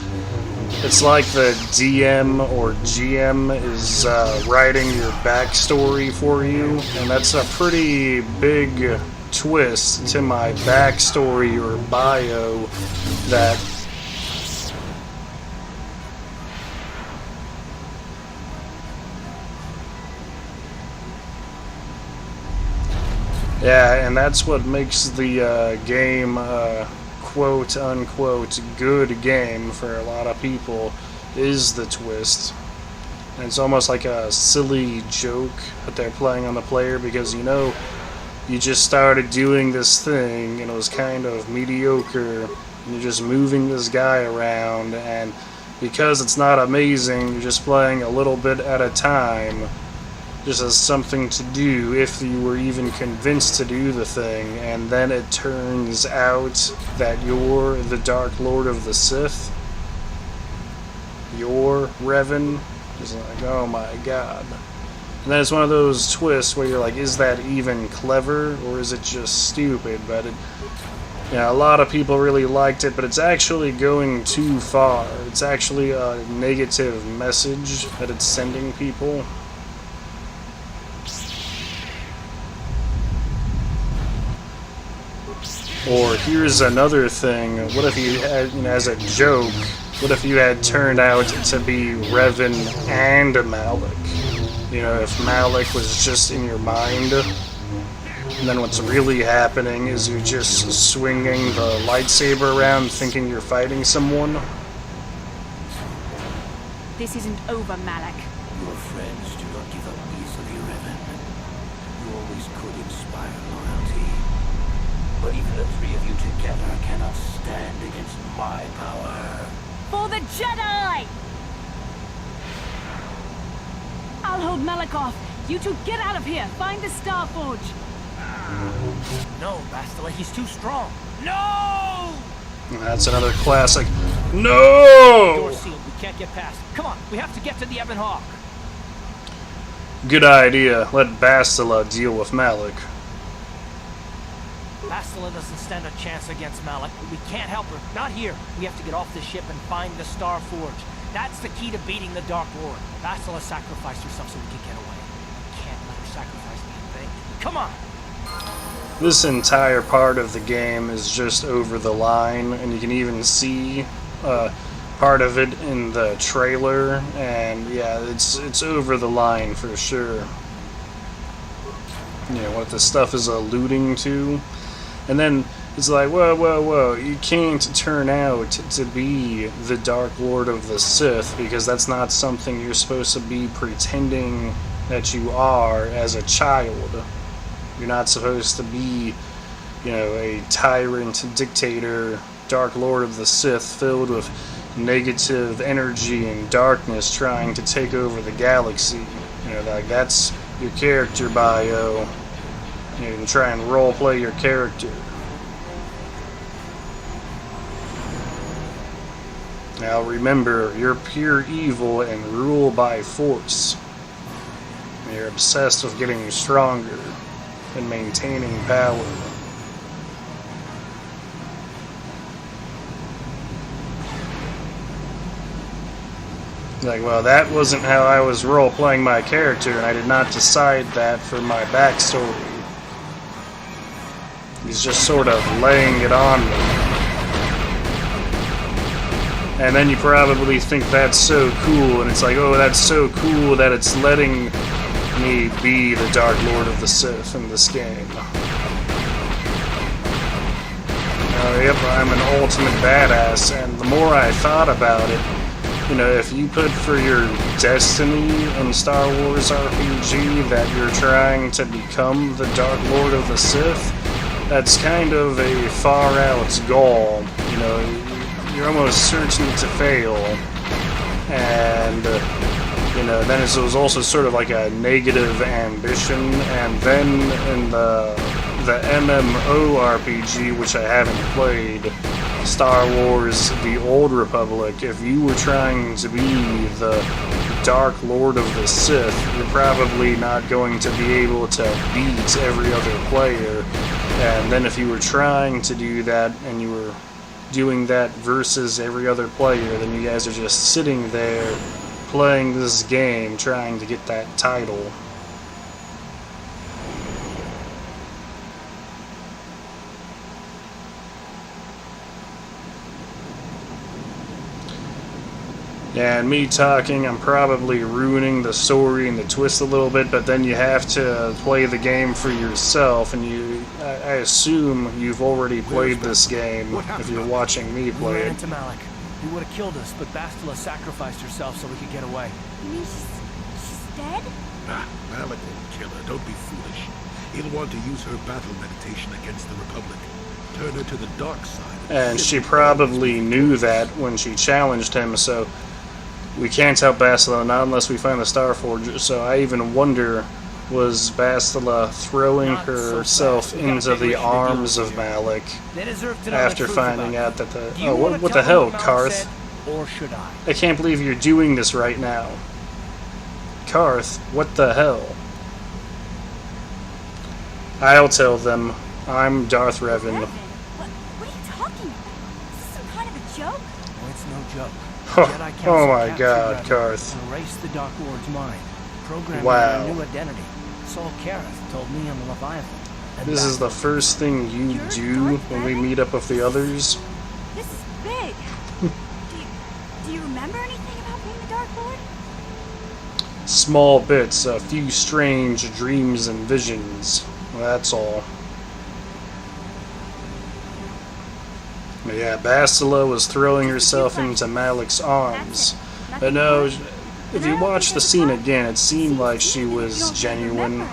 it's like the DM or GM is writing your backstory for you, and that's a pretty big twist to my backstory or bio that yeah, and that's what makes the game quote-unquote good game for a lot of people, is the twist. And it's almost like a silly joke that they're playing on the player, because you know, you just started doing this thing and it was kind of mediocre, and you're just moving this guy around, and because it's not amazing, you're just playing a little bit at a time, just as something to do if you were even convinced to do the thing, and then it turns out that you're the Dark Lord of the Sith. You're Revan. Just like, oh my god. And then it's one of those twists where you're like, is that even clever, or is it just stupid? But it, yeah, a lot of people really liked it, but it's actually going too far. It's actually a negative message that it's sending people. Or here's another thing, what if you had, you know, as a joke, what if you had turned out to be Revan and Malik? You know, if Malik was just in your mind, and then what's really happening is you're just swinging the lightsaber around thinking you're fighting someone. This isn't over, Malik. Your friends do not give up easily, Revan. You always could inspire loyalty. But even the three of you together cannot stand against my power. For the Jedi! I'll hold Malik off. You two get out of here. Find the Starforge. No, Bastila, he's too strong. No! That's another classic. No! Door sealed. We can't get past. Come on, we have to get to the Ebon Hawk. Good idea. Let Bastila deal with Malik. Bastila doesn't stand a chance against Malik. We can't help her. Not here. We have to get off the ship and find the Star Forge. That's the key to beating the Dark Lord. Bastila sacrificed herself so we can get away. We can't let her sacrifice anything. Come on! This entire part of the game is just over the line, and you can even see part of it in the trailer, and yeah, it's over the line for sure. You know, what the stuff is alluding to. And then It's like, whoa, whoa, whoa, you can't turn out to be the Dark Lord of the Sith, because that's not something you're supposed to be pretending that you are as a child. You're not supposed to be, you know, a tyrant, dictator, Dark Lord of the Sith filled with negative energy and darkness trying to take over the galaxy. You know, like, that's your character bio. You can try and roleplay your character. Now remember, you're pure evil and rule by force. You're obsessed with getting stronger and maintaining power. Like, well, that wasn't how I was role-playing my character, and I did not decide that for my backstory. He's just sort of laying it on me. And then you probably think that's so cool, and it's like, oh, that's so cool that it's letting me be the Dark Lord of the Sith in this game. Yep, I'm an ultimate badass, and the more I thought about it, you know, if you put for your destiny in Star Wars RPG that you're trying to become the Dark Lord of the Sith, that's kind of a far-out goal. You know, you're almost certain to fail, and you know, then it was also sort of like a negative ambition. And then in the MMORPG, which I haven't played, Star Wars: The Old Republic, if you were trying to be the Dark Lord of the Sith, you're probably not going to be able to beat every other player. And then if you were trying to do that, and you were doing that versus every other player, then you guys are just sitting there playing this game trying to get that title. Yeah, and me talking, I'm probably ruining the story and the twist a little bit, but then you have to play the game for yourself, and I assume you've already played this game if you're watching me We play ran it. into Malik. He would have killed us, but Bastila sacrificed herself so we could get away. You mean she's dead? Ah, Malik won't kill her. Don't be foolish. He'll want to use her battle meditation against the Republic. Turn her to the dark side. And she probably knew that when she challenged him, so we can't help Bastila, not unless we find the Star Forge. So I even wonder, was Bastila throwing Not so herself fast. We gotta into take the what she arms did of here. Malik They deserve to know after the truth finding about out that the... Do you Oh, wanna what the tell hell, me what Malik Karth? said, or should I? I can't believe you're doing this right now. Karth, what the hell? I'll tell them. I'm Darth Revan. What are you talking about? Is this some kind of a joke? No, it's no joke. Oh, Jedi Council oh my captured god, Revan Karth. and erased the Dark Lord's mind. Programming Wow. a new identity. Saul Kareth told me on the Leviathan. And This is the first thing you You're do Darth when we Revan? meet up with the others. This is big. do you remember anything about being the Dark Lord? Small bits, a few strange dreams and visions. That's all. But yeah, Bastila was throwing herself into Malik's arms. But no, if you watch the scene again, it seemed like she was genuine.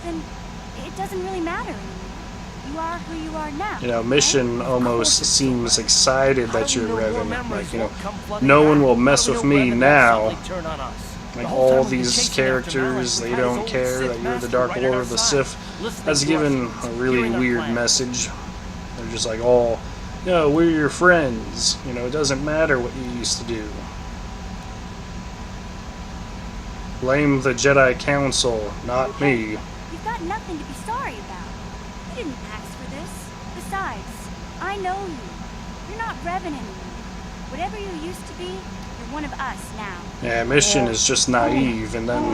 Then it doesn't really matter anymore. You are who you are now. You know, Mission right? almost seems excited How that do we you're know more Revan. memories Like, you know, won't come flooding no one back? will How mess do we with know me Revan won't now. suddenly turn on us? Like, The whole time all we've been these chasing after characters, Malik, they we've had his don't old care Sith that you're the master Dark right at Lord our of the side, Sith. listening That's to given us, a really hearing our weird plans. message. They're just like, oh, no, we're your friends. You know, it doesn't matter what you used to do. Blame the Jedi Council, not me. You've got nothing to be sorry about. You didn't ask for this. Besides, I know you. You're not Revan anymore. Whatever you used to be, you're one of us now. Yeah, Mission is just naive, and then, you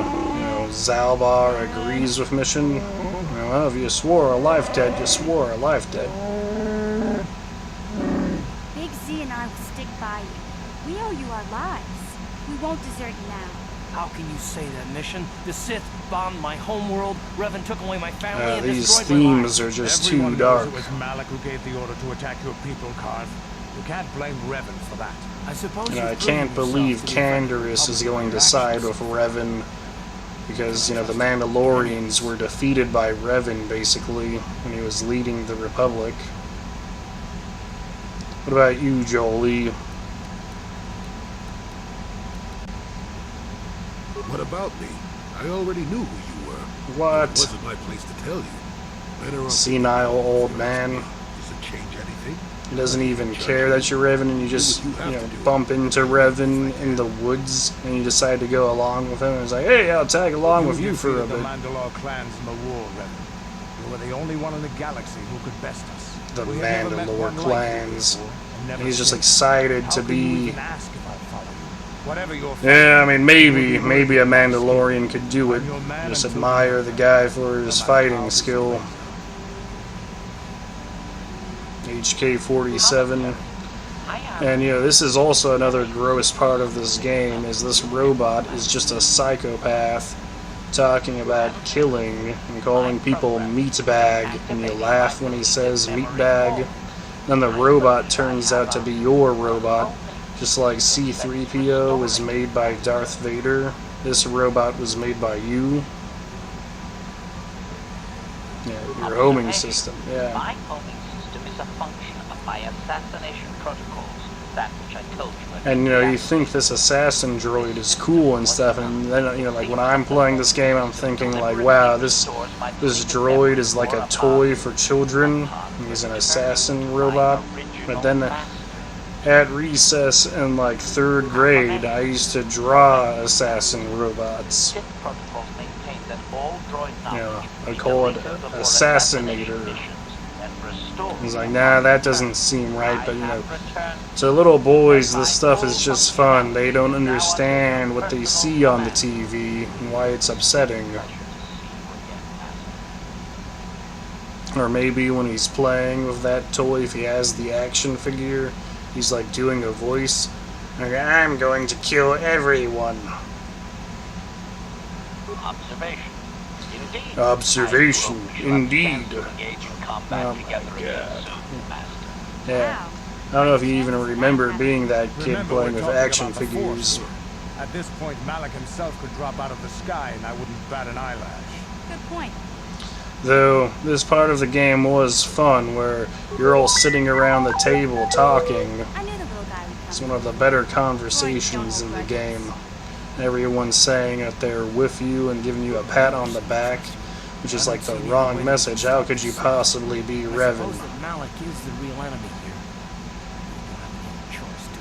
know, Zalbar agrees with Mission. You know, well, if you swore a life debt, you swore a life debt. Big Z and I will stick by you. We owe you our lives. We won't desert you now. How can you say that, Mission? The Sith bombed my homeworld, Revan took away my family, and These destroyed my life. themes are just Everyone too knows dark. it was Malak who gave the order to attack your people, Karth. You can't blame Revan for that. I suppose You know, I you've proven can't yourself believe to be a friend of the Canderous is Republic going with to your side actions. with Revan because, you know, the Mandalorians were defeated by Revan, basically, when he was leading the Republic. What about you, Jolie? What about me? I already knew who you were. What? It wasn't my place to tell you. Better off Senile old man. Does it change anything? He doesn't even care that you're Revan, and you just, you know, bump into Revan in the woods, and you decide to go along with him, and it's like, hey, I'll tag along with you for a the bit. Mandalore clans in the war, Revan. You were the only one in the galaxy who could best us. The We had never met Mandalore one like you clans. before, and never And he's just since. excited How to can you be... even ask if I'd follow you? Whatever your Yeah, I mean, maybe a Mandalorian could do it. Just admire the guy for his fighting skill. HK-47. And, you know, this is also another gross part of this game, is this robot is just a psychopath talking about killing and calling people meatbag, and you laugh when he says meatbag. Then the robot turns out to be your robot. Just like C-3PO was made by Darth Vader, this robot was made by you. Yeah, your homing system, yeah. My homing system is a function of my assassination protocols, that which I told you. And, you know, you think this assassin droid is cool and stuff, and then, you know, like, when I'm playing this game, I'm thinking, like, wow, this droid is like a toy for children. He's an assassin robot. But then, at recess in, like, 3rd grade, I used to draw assassin robots. You know, I call it Assassinator. He's like, nah, that doesn't seem right, but, you know, to little boys, this stuff is just fun. They don't understand what they see on the TV and why it's upsetting. Or maybe when he's playing with that toy, if he has the action figure, he's like doing a voice. Like, I'm going to kill everyone. Observation. Indeed. Observation, indeed. Oh my God. Yeah. I don't know if you even remember being that kid Remember, playing we're with talking action about the figures. Force. At this point, Malak himself could drop out of the sky and I wouldn't bat an eyelash. Good point. Though, this part of the game was fun, where you're all sitting around the table talking. I knew the little guy would come. It's one of the better conversations in the game. Everyone's saying that they're with you and giving you a pat on the back, which is like the wrong message. How could you possibly be I Revan? suppose that Malak is the real enemy here. We don't have any choice, do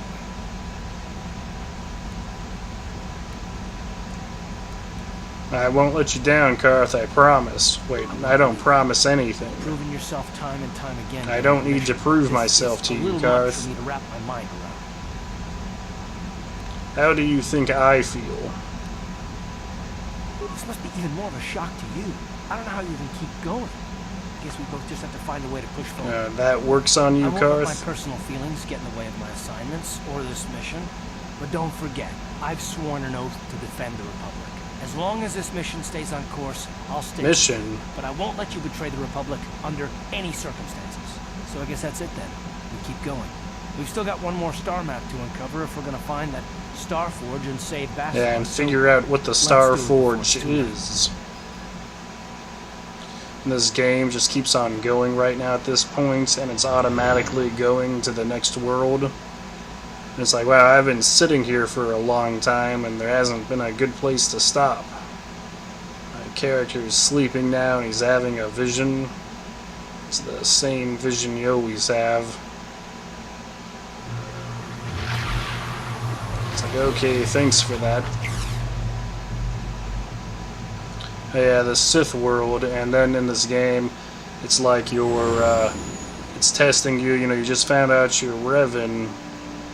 we? I won't let you down, Karth, I promise. Wait, I don't promise anything. Proving yourself time and time again. I don't need to prove It's myself to a you, little much Karth. for me to wrap my mind around. How do you think I feel? This must be even more of a shock to you. I don't know how you even keep going. I guess we both just have to find a way to push forward. That works on you, I won't let my Karth? personal feelings get in the way of my assignments or this mission. But don't forget, I've sworn an oath to defend the Republic. As long as this mission stays on course, I'll stay. Mission? But I won't let you betray the Republic under any circumstances. So I guess that's it then. We keep going. We've still got one more star map to uncover if we're gonna find that Star Forge and save Bastila. Yeah, and figure out what the Star Forge is. And this game just keeps on going right now at this point, and it's automatically going to the next world. And it's like, wow, I've been sitting here for a long time, and there hasn't been a good place to stop. My character is sleeping now, and he's having a vision. It's the same vision you always have. It's like, okay, thanks for that. Yeah, the Sith world, and then in this game, it's like it's testing you, you know, you just found out you're Revan,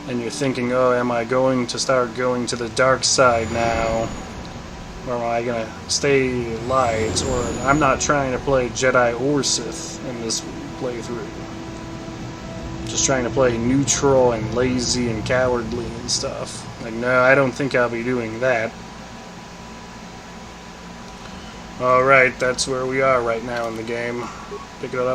and you're thinking, oh, am I going to start going to the dark side now? Or am I gonna stay light? Or I'm not trying to play Jedi or Sith in this playthrough. Just trying to play neutral and lazy and cowardly and stuff. Like, no, I don't think I'll be doing that. Alright, that's where we are right now in the game. Pick it up.